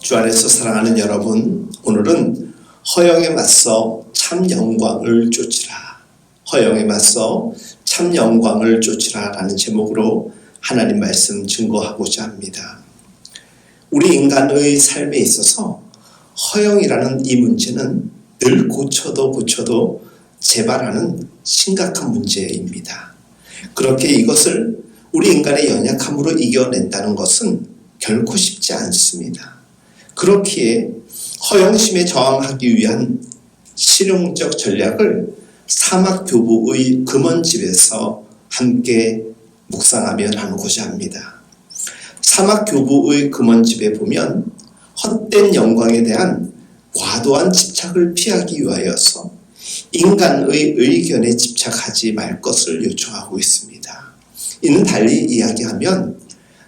주 안에서 사랑하는 여러분, 오늘은 허영에 맞서 참 영광을 쫓으라, 허영에 맞서 참 영광을 쫓으라 라는 제목으로 하나님 말씀 증거하고자 합니다. 우리 인간의 삶에 있어서 허영이라는 이 문제는 늘 고쳐도 재발하는 심각한 문제입니다. 그렇게 이것을 우리 인간의 연약함으로 이겨낸다는 것은 결코 쉽지 않습니다. 그렇기에 허영심에 저항하기 위한 실용적 전략을 사막교부의 금원집에서 함께 묵상하며 나누고자 합니다. 사막교부의 금원집에 보면 헛된 영광에 대한 과도한 집착을 피하기 위하여서 인간의 의견에 집착하지 말 것을 요청하고 있습니다. 이는 달리 이야기하면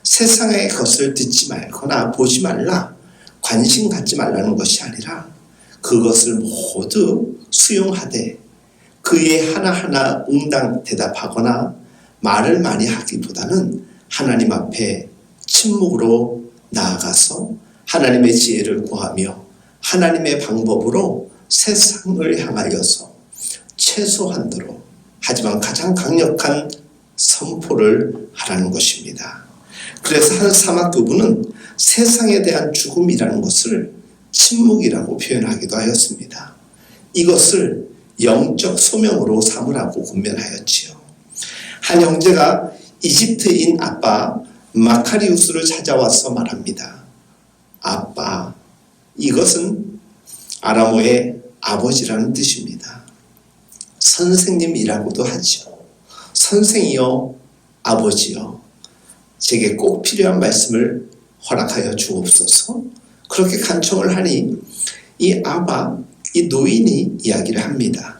세상의 것을 듣지 말거나 보지 말라, 관심 갖지 말라는 것이 아니라 그것을 모두 수용하되 그에 하나하나 응당 대답하거나 말을 많이 하기보다는 하나님 앞에 침묵으로 나아가서 하나님의 지혜를 구하며 하나님의 방법으로 세상을 향하여서 최소한도로 하지만 가장 강력한 선포를 하라는 것입니다. 그래서 한 사막교부는 세상에 대한 죽음이라는 것을 침묵이라고 표현하기도 하였습니다. 이것을 영적 소명으로 삼으라고 권면하였지요. 한 형제가 이집트인 아빠 마카리우스를 찾아와서 말합니다. 아빠, 이것은 아람어의 아버지라는 뜻입니다. 선생님이라고도 하죠. 선생이여, 아버지여, 제게 꼭 필요한 말씀을 허락하여 주옵소서. 그렇게 간청을 하니 이 노인이 이야기를 합니다.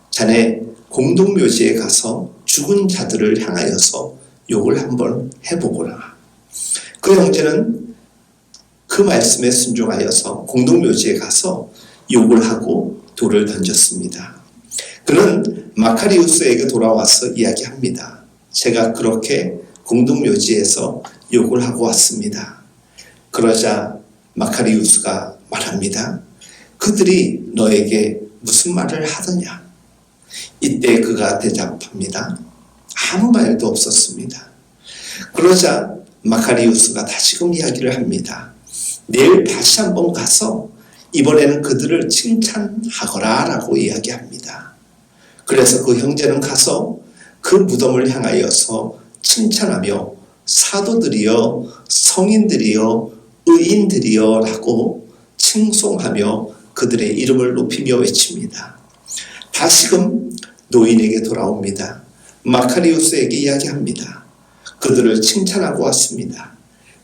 자네 공동묘지에 가서 죽은 자들을 향하여서 욕을 한번 해보거라. 그 형제는 그 말씀에 순종하여서 공동묘지에 가서 욕을 하고 돌을 던졌습니다. 그는 마카리우스에게 돌아와서 이야기합니다. 제가 그렇게 공동묘지에서 욕을 하고 왔습니다. 그러자 마카리우스가 말합니다. 그들이 너에게 무슨 말을 하더냐? 이때 그가 대답합니다. 아무 말도 없었습니다. 그러자 마카리우스가 다시금 이야기를 합니다. 내일 다시 한번 가서 이번에는 그들을 칭찬하거라 라고 이야기합니다. 그래서 그 형제는 가서 그 무덤을 향하여서 칭찬하며 사도들이여, 성인들이여, 의인들이여 라고 칭송하며 그들의 이름을 높이며 외칩니다. 다시금 노인에게 돌아옵니다. 마카리우스에게 이야기합니다. 그들을 칭찬하고 왔습니다.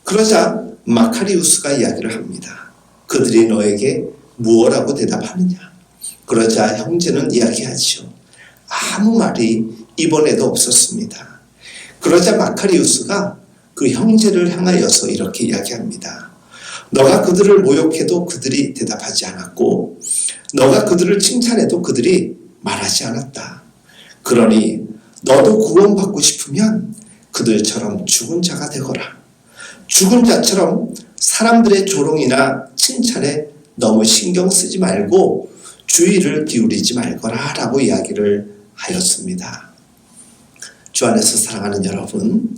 그러자 마카리우스가 이야기를 합니다. 그들이 너에게 무엇라고 대답하느냐? 그러자 형제는 이야기하죠. 아무 말이 이번에도 없었습니다. 그러자 마카리우스가 그 형제를 향하여서 이렇게 이야기합니다. 너가 그들을 모욕해도 그들이 대답하지 않았고 너가 그들을 칭찬해도 그들이 말하지 않았다. 그러니 너도 구원받고 싶으면 그들처럼 죽은 자가 되거라. 죽은 자처럼 사람들의 조롱이나 칭찬에 너무 신경 쓰지 말고 주의를 기울이지 말거라 라고 이야기를 하였습니다. 주 안에서 사랑하는 여러분,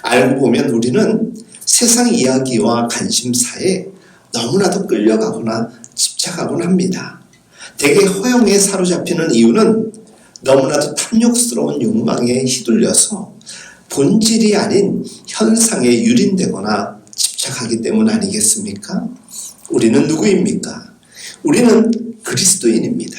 알고 보면 우리는 세상 이야기와 관심사에 너무나도 끌려가거나 집착하곤 합니다. 대개 허영에 사로잡히는 이유는 너무나도 탐욕스러운 욕망에 휘둘려서 본질이 아닌 현상에 유린되거나 집착하기 때문 아니겠습니까? 우리는 누구입니까? 우리는 그리스도인입니다.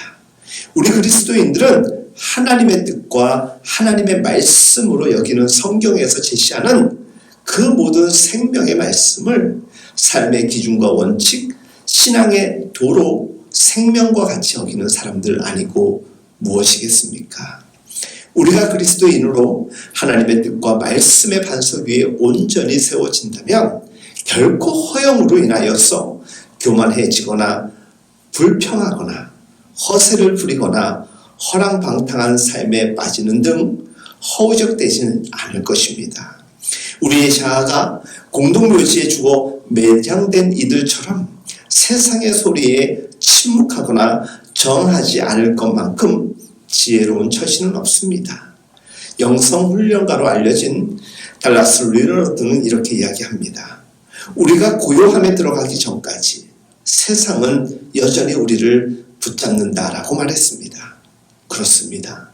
우리 그리스도인들은 하나님의 뜻과 하나님의 말씀으로 여기는 성경에서 제시하는 그 모든 생명의 말씀을 삶의 기준과 원칙, 신앙의 도로, 생명과 같이 여기는 사람들 아니고 무엇이겠습니까? 우리가 그리스도인으로 하나님의 뜻과 말씀의 반석 위에 온전히 세워진다면 결코 허영으로 인하여서 교만해지거나 불평하거나 허세를 부리거나 허랑방탕한 삶에 빠지는 등 허우적대지는 않을 것입니다. 우리의 자아가 공동묘지에 죽어 매장된 이들처럼 세상의 소리에 침묵하거나 정하지 않을 것만큼 지혜로운 처신은 없습니다. 영성훈련가로 알려진 달라스 리너로드는 이렇게 이야기합니다. 우리가 고요함에 들어가기 전까지 세상은 여전히 우리를 붙잡는다라고 말했습니다. 그렇습니다.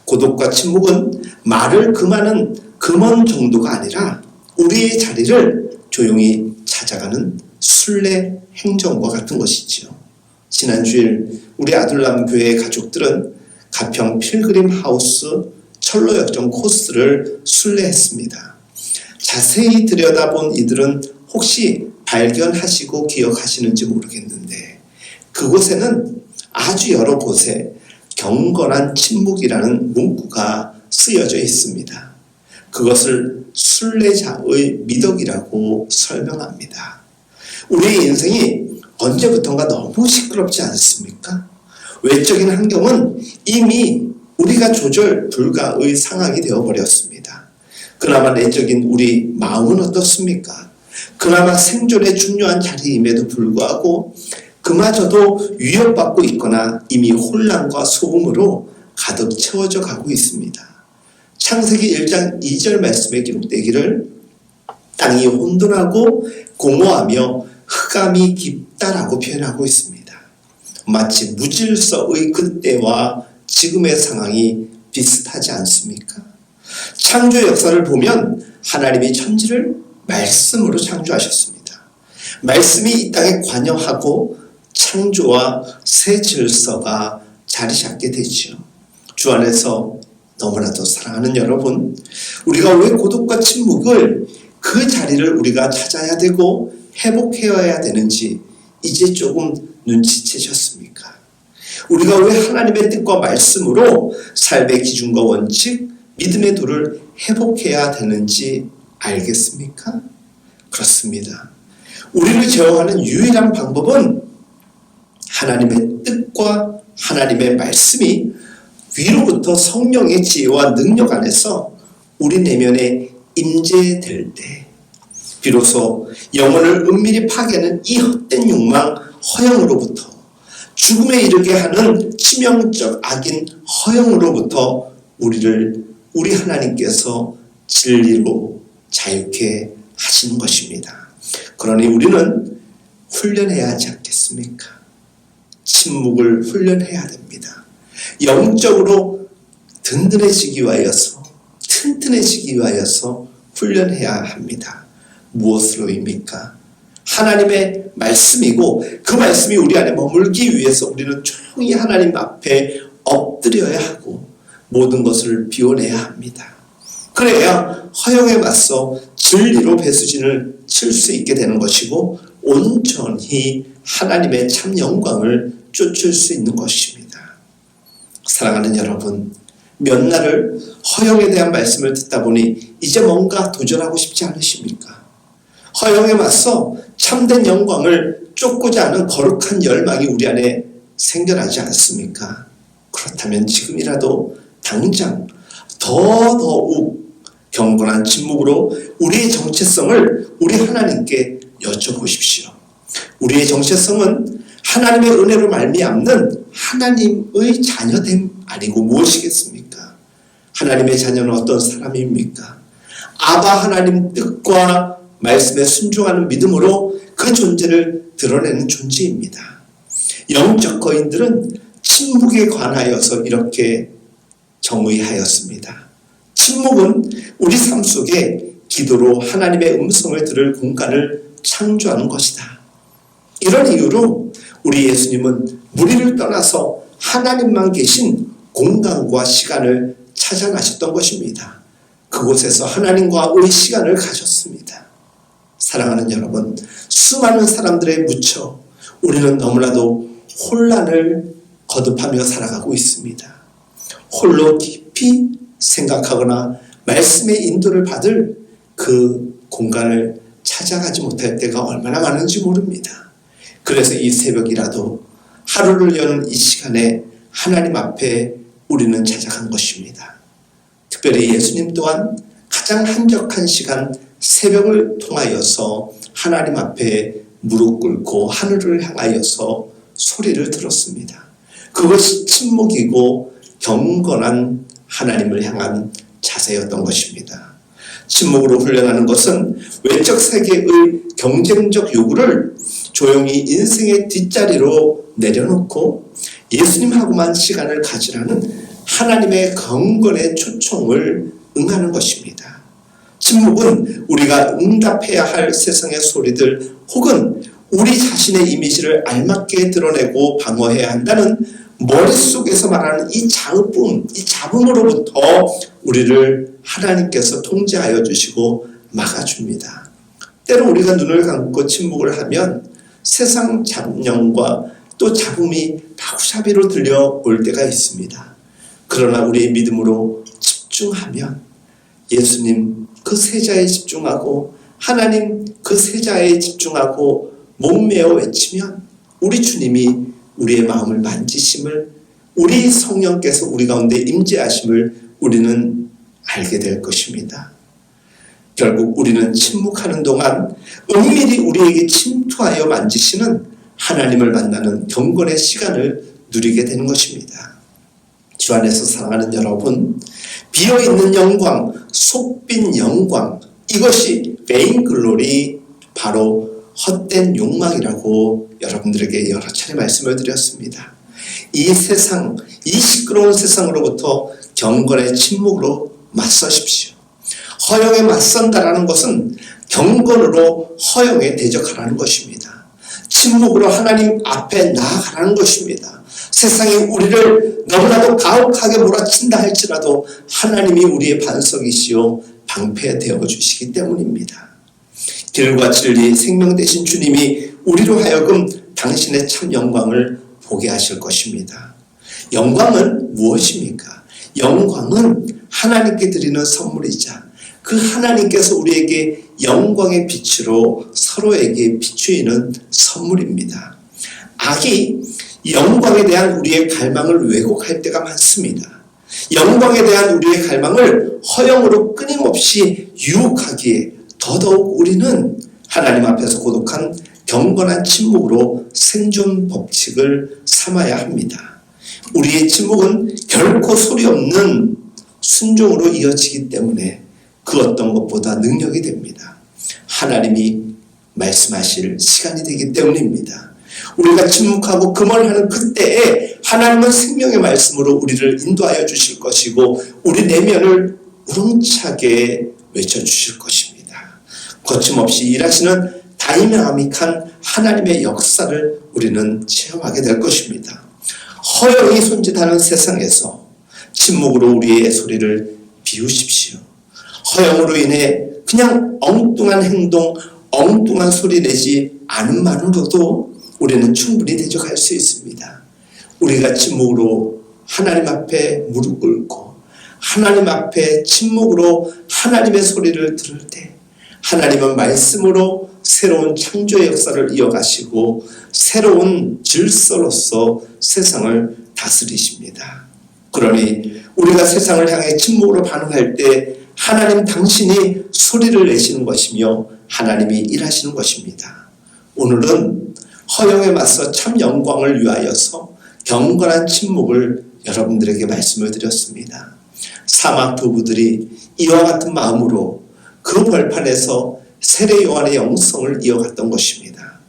고독과 침묵은 말을 금하는 금언 정도가 아니라 우리의 자리를 조용히 찾아가는 순례 행정과 같은 것이지요. 지난 주일 우리 아둘람 교회의 가족들은 가평 필그림 하우스 철로역정 코스를 순례했습니다. 자세히 들여다본 이들은 혹시 발견하시고 기억하시는지 모르겠는데 그곳에는 아주 여러 곳에 경건한 침묵이라는 문구가 쓰여져 있습니다. 그것을 순례자의 미덕이라고 설명합니다. 우리의 인생이 언제부턴가 너무 시끄럽지 않습니까? 외적인 환경은 이미 우리가 조절 불가의 상황이 되어버렸습니다. 그나마 내적인 우리 마음은 어떻습니까? 그나마 생존에 중요한 자리임에도 불구하고 그마저도 위협받고 있거나 이미 혼란과 소음으로 가득 채워져 가고 있습니다. 창세기 1장 2절 말씀에 기록되기를 땅이 혼돈하고 공허하며 흑암이 깊다라고 표현하고 있습니다. 마치 무질서의 그때와 지금의 상황이 비슷하지 않습니까? 창조 역사를 보면 하나님이 천지를 말씀으로 창조하셨습니다. 말씀이 이 땅에 관여하고 창조와 새 질서가 자리 잡게 되죠. 주 안에서 너무나도 사랑하는 여러분, 우리가 왜 고독과 침묵을 그 자리를 우리가 찾아야 되고 회복해야 되는지 이제 조금 눈치채셨습니까? 우리가 왜 하나님의 뜻과 말씀으로 삶의 기준과 원칙, 믿음의 도를 회복해야 되는지 알겠습니까? 그렇습니다. 우리를 제어하는 유일한 방법은 하나님의 뜻과 하나님의 말씀이 위로부터 성령의 지혜와 능력 안에서 우리 내면에 임재될 때 비로소 영혼을 은밀히 파괴하는 이 헛된 욕망, 허영으로부터 죽음에 이르게 하는 치명적 악인 허영으로부터 우리 하나님께서 진리로 자유케 하시는 것입니다. 그러니 우리는 훈련해야 하지 않겠습니까? 침묵을 훈련해야 됩니다. 영적으로 든든해지기 위하여서, 튼튼해지기 위하여서 훈련해야 합니다. 무엇으로입니까? 하나님의 말씀이고 그 말씀이 우리 안에 머물기 위해서 우리는 조용히 하나님 앞에 엎드려야 하고 모든 것을 비워내야 합니다. 그래야 허영에 맞서 진리로 배수진을 칠 수 있게 되는 것이고 온전히 하나님의 참 영광을 쫓을 수 있는 것입니다. 사랑하는 여러분, 몇 날을 허영에 대한 말씀을 듣다 보니 이제 뭔가 도전하고 싶지 않으십니까? 허영에 맞서 참된 영광을 쫓고자 하는 거룩한 열망이 우리 안에 생겨나지 않습니까? 그렇다면 지금이라도 당장 더더욱 경건한 침묵으로 우리의 정체성을 우리 하나님께 여쭤보십시오. 우리의 정체성은 하나님의 은혜로 말미암는 하나님의 자녀됨 아니고 무엇이겠습니까? 하나님의 자녀는 어떤 사람입니까? 아바 하나님 뜻과 말씀에 순종하는 믿음으로 그 존재를 드러내는 존재입니다. 영적 거인들은 침묵에 관하여서 이렇게 정의하였습니다. 침묵은 우리 삶 속에 기도로 하나님의 음성을 들을 공간을 창조하는 것이다. 이런 이유로 우리 예수님은 무리를 떠나서 하나님만 계신 공간과 시간을 찾아가셨던 것입니다. 그곳에서 하나님과의 시간을 가졌습니다. 사랑하는 여러분, 수많은 사람들에 묻혀 우리는 너무나도 혼란을 거듭하며 살아가고 있습니다. 홀로 깊이 생각하거나 말씀의 인도를 받을 그 공간을 찾아가지 못할 때가 얼마나 많은지 모릅니다. 그래서 이 새벽이라도 하루를 여는 이 시간에 하나님 앞에 우리는 찾아간 것입니다. 특별히 예수님 또한 가장 한적한 시간, 새벽을 통하여서 하나님 앞에 무릎 꿇고 하늘을 향하여서 소리를 들었습니다. 그것이 침묵이고 경건한 하나님을 향한 자세였던 것입니다. 침묵으로 훈련하는 것은 외적 세계의 경쟁적 요구를 조용히 인생의 뒷자리로 내려놓고 예수님하고만 시간을 가지라는 하나님의 경건의 초청을 응하는 것입니다. 침묵은 우리가 응답해야 할 세상의 소리들 혹은 우리 자신의 이미지를 알맞게 드러내고 방어해야 한다는 머릿속에서 말하는 이 잡음으로부터 우리를 하나님께서 통제하여 주시고 막아줍니다. 때로 우리가 눈을 감고 침묵을 하면 세상 잡념과 또 잡음이 바구잡이로 들려올 때가 있습니다. 그러나 우리의 믿음으로 집중하면 예수님 그 세자에 집중하고 하나님 그 세자에 집중하고 목매어 외치면 우리 주님이 우리의 마음을 만지심을, 우리 성령께서 우리 가운데 임재하심을 우리는 알게 될 것입니다. 결국 우리는 침묵하는 동안 은밀히 우리에게 침투하여 만지시는 하나님을 만나는 경건의 시간을 누리게 되는 것입니다. 주 안에서 사랑하는 여러분, 비어있는 영광, 속빈 영광, 이것이 베인 글로리, 바로 헛된 욕망이라고 여러분들에게 여러 차례 말씀을 드렸습니다. 이 세상, 이 시끄러운 세상으로부터 경건의 침묵으로 맞서십시오. 허영에 맞선다라는 것은 경건으로 허영에 대적하라는 것입니다. 침묵으로 하나님 앞에 나아가라는 것입니다. 세상이 우리를 너무나도 가혹하게 몰아친다 할지라도 하나님이 우리의 반석이시요 방패되어 주시기 때문입니다. 길과 진리 생명 되신 주님이 우리로 하여금 당신의 참 영광을 보게 하실 것입니다. 영광은 무엇입니까? 영광은 하나님께 드리는 선물이자 그 하나님께서 우리에게 영광의 빛으로 서로에게 비추이는 선물입니다. 악이 영광에 대한 우리의 갈망을 왜곡할 때가 많습니다. 영광에 대한 우리의 갈망을 허영으로 끊임없이 유혹하기에 더더욱 우리는 하나님 앞에서 고독한 경건한 침묵으로 생존 법칙을 삼아야 합니다. 우리의 침묵은 결코 소리 없는 순종으로 이어지기 때문에 그 어떤 것보다 능력이 됩니다. 하나님이 말씀하실 시간이 되기 때문입니다. 우리가 침묵하고 금언하는 그때에 하나님은 생명의 말씀으로 우리를 인도하여 주실 것이고 우리 내면을 우렁차게 외쳐주실 것입니다. 거침없이 일하시는 다이나믹한 하나님의 역사를 우리는 체험하게 될 것입니다. 허영이 손짓하는 세상에서 침묵으로 우리의 소리를 비우십시오. 허영으로 인해 그냥 엉뚱한 행동, 엉뚱한 소리 내지 않음만으로도 우리는 충분히 대적할 수 있습니다. 우리가 침묵으로 하나님 앞에 무릎 꿇고 하나님 앞에 침묵으로 하나님의 소리를 들을 때 하나님은 말씀으로 새로운 창조의 역사를 이어가시고 새로운 질서로서 세상을 다스리십니다. 그러니 우리가 세상을 향해 침묵으로 반응할 때 하나님 당신이 소리를 내시는 것이며 하나님이 일하시는 것입니다. 오늘은 허영에 맞서 참 영광을 위하여서 경건한 침묵을 여러분들에게 말씀을 드렸습니다. 사막 두부들이 이와 같은 마음으로 그 벌판에서 세례 요한의 영성을 이어갔던 것입니다.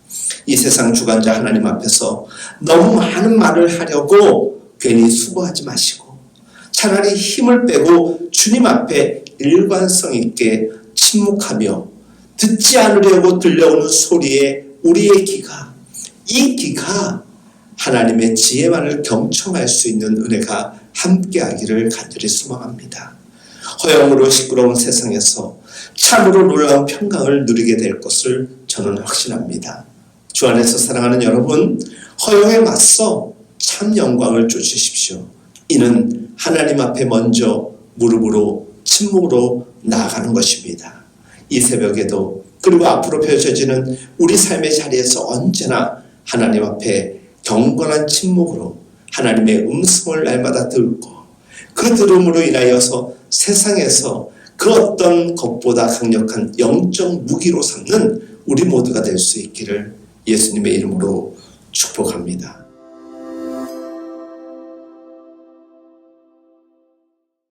이 세상 주관자 하나님 앞에서 너무 많은 말을 하려고 괜히 수고하지 마시고 차라리 힘을 빼고 주님 앞에 일관성 있게 침묵하며 듣지 않으려고 들려오는 소리에 우리의 이 귀가 하나님의 지혜만을 경청할 수 있는 은혜가 함께하기를 간절히 소망합니다. 허영으로 시끄러운 세상에서 참으로 놀라운 평강을 누리게 될 것을 저는 확신합니다. 주 안에서 사랑하는 여러분, 허영에 맞서 참 영광을 쫓으십시오. 이는 하나님 앞에 먼저 무릎으로 침묵으로 나아가는 것입니다. 이 새벽에도 그리고 앞으로 펼쳐지는 우리 삶의 자리에서 언제나 하나님 앞에 경건한 침묵으로 하나님의 음성을 날마다 듣고 그 들음으로 인하여서 세상에서 그 어떤 것보다 강력한 영적 무기로 삼는 우리 모두가 될 수 있기를 예수님의 이름으로 축복합니다.